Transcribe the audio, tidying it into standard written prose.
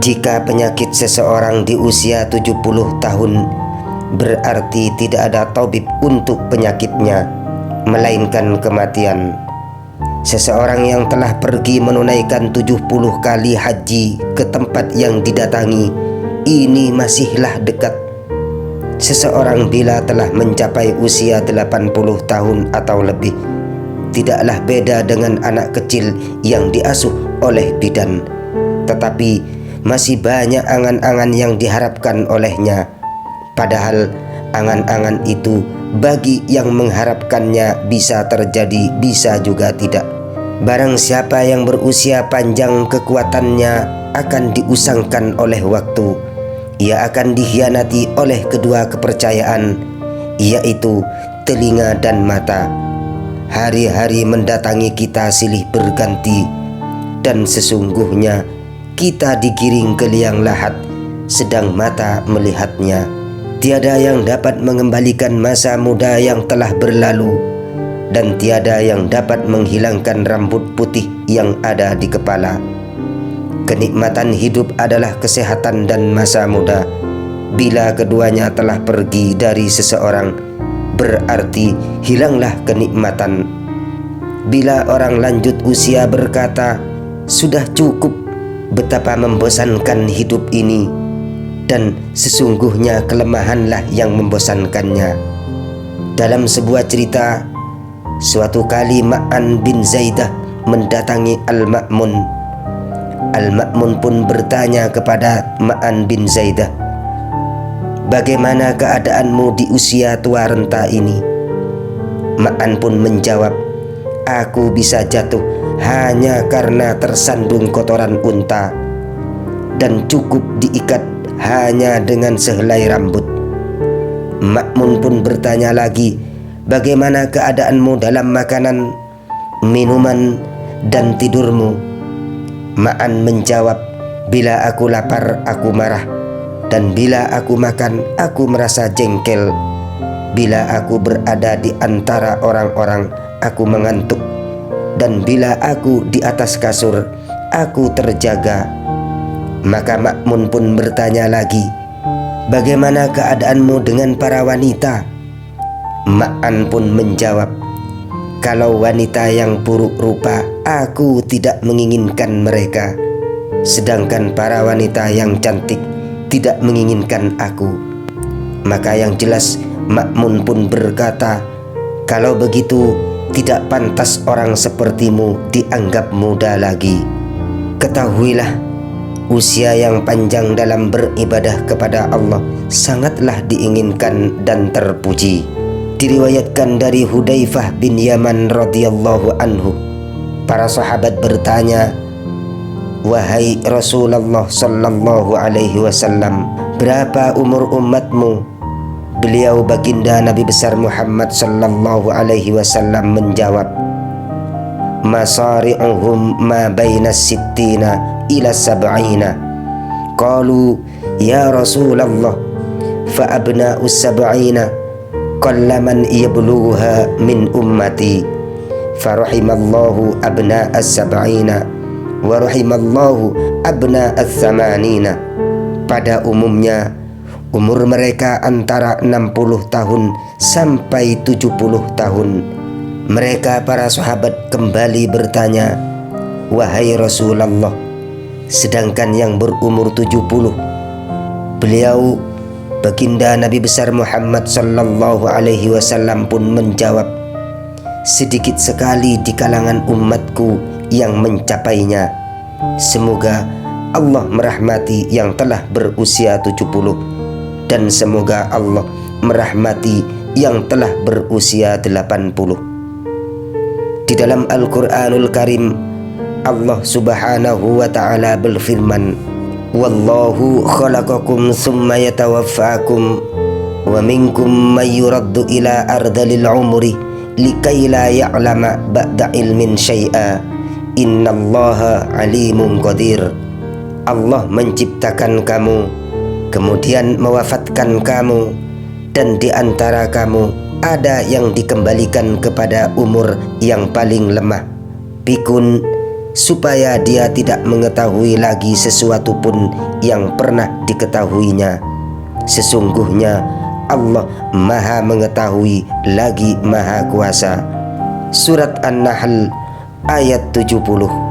Jika penyakit seseorang di usia 70 tahun, berarti tidak ada tabib untuk penyakitnya, melainkan kematian. Seseorang yang telah pergi menunaikan 70 kali haji ke tempat yang didatangi, ini masihlah dekat. Seseorang bila telah mencapai usia 80 tahun atau lebih, tidaklah beda dengan anak kecil yang diasuh oleh bidan, tetapi masih banyak angan-angan yang diharapkan olehnya. Padahal angan-angan itu bagi yang mengharapkannya bisa terjadi, bisa juga tidak. Barang siapa yang berusia panjang, kekuatannya akan diusangkan oleh waktu. Ia akan dikhianati oleh kedua kepercayaan, yaitu telinga dan mata. Hari-hari mendatangi kita silih berganti, dan sesungguhnya kita digiring ke liang lahat, sedang mata melihatnya. Tiada yang dapat mengembalikan masa muda yang telah berlalu, dan tiada yang dapat menghilangkan rambut putih yang ada di kepala. Kenikmatan hidup adalah kesehatan dan masa muda. Bila keduanya telah pergi dari seseorang, berarti hilanglah kenikmatan. Bila orang lanjut usia berkata, "Sudah cukup, betapa membosankan hidup ini," dan sesungguhnya kelemahanlah yang membosankannya. Dalam sebuah cerita, suatu kali Ma'an bin Zaidah mendatangi Al-Ma'mun. Al-Ma'mun pun bertanya kepada Ma'an bin Zaidah, "Bagaimana keadaanmu di usia tua renta ini?" Ma'an pun menjawab, "Aku bisa jatuh hanya karena tersandung kotoran unta, dan cukup diikat hanya dengan sehelai rambut." Ma'mun pun bertanya lagi, "Bagaimana keadaanmu dalam makanan, minuman, dan tidurmu?" Ma'an menjawab, "Bila aku lapar, aku marah, dan bila aku makan, aku merasa jengkel. Bila aku berada di antara orang-orang, aku mengantuk, dan bila aku di atas kasur, aku terjaga." Maka Ma'mun pun bertanya lagi, "Bagaimana keadaanmu dengan para wanita?" Ma'an pun menjawab, "Kalau wanita yang buruk rupa, aku tidak menginginkan mereka, sedangkan para wanita yang cantik tidak menginginkan aku." Maka yang jelas Ma'mun pun berkata, "Kalau begitu, tidak pantas orang sepertimu dianggap muda lagi. Ketahuilah, usia yang panjang dalam beribadah kepada Allah sangatlah diinginkan dan terpuji." Diriwayatkan dari Hudzaifah bin Yaman radhiyallahu anhu, para sahabat bertanya, "Wahai Rasulullah sallallahu alaihi wasallam, berapa umur umatmu?" Beliau baginda Nabi besar Muhammad sallallahu alaihi wasallam menjawab, "Masari'uhum ma baina sittina ila sab'ina." Qalu, "Ya Rasulullah, fa abna'us sab'ina qallaman yablughuha min ummati." Farahimallahu abna'as sab'ina wa rahimallahu abna'as thamanina. Pada umumnya umur mereka antara 60 tahun sampai 70 tahun. Mereka para sahabat kembali bertanya, "Wahai Rasulullah, sedangkan yang berumur 70?" Beliau baginda Nabi besar Muhammad sallallahu alaihi wasallam pun menjawab, "Sedikit sekali di kalangan umatku yang mencapainya. Semoga Allah merahmati yang telah berusia 70, dan semoga Allah merahmati yang telah berusia 80. Di dalam Al-Quranul Karim, Allah subhanahu wa ta'ala berfirman, "Wallahu khalaqakum thumma yatawaffakum, wa minkum man yuraddu ila ardalil umri likai la ya'lama ba'da ilmin syai'a, innallaha alimun qadir." Allah menciptakan kamu, kemudian mewafatkan kamu, dan di antara kamu ada yang dikembalikan kepada umur yang paling lemah. Pikun, supaya dia tidak mengetahui lagi sesuatu pun yang pernah diketahuinya. Sesungguhnya Allah Maha Mengetahui lagi Maha Kuasa. Surat An-Nahl ayat 70.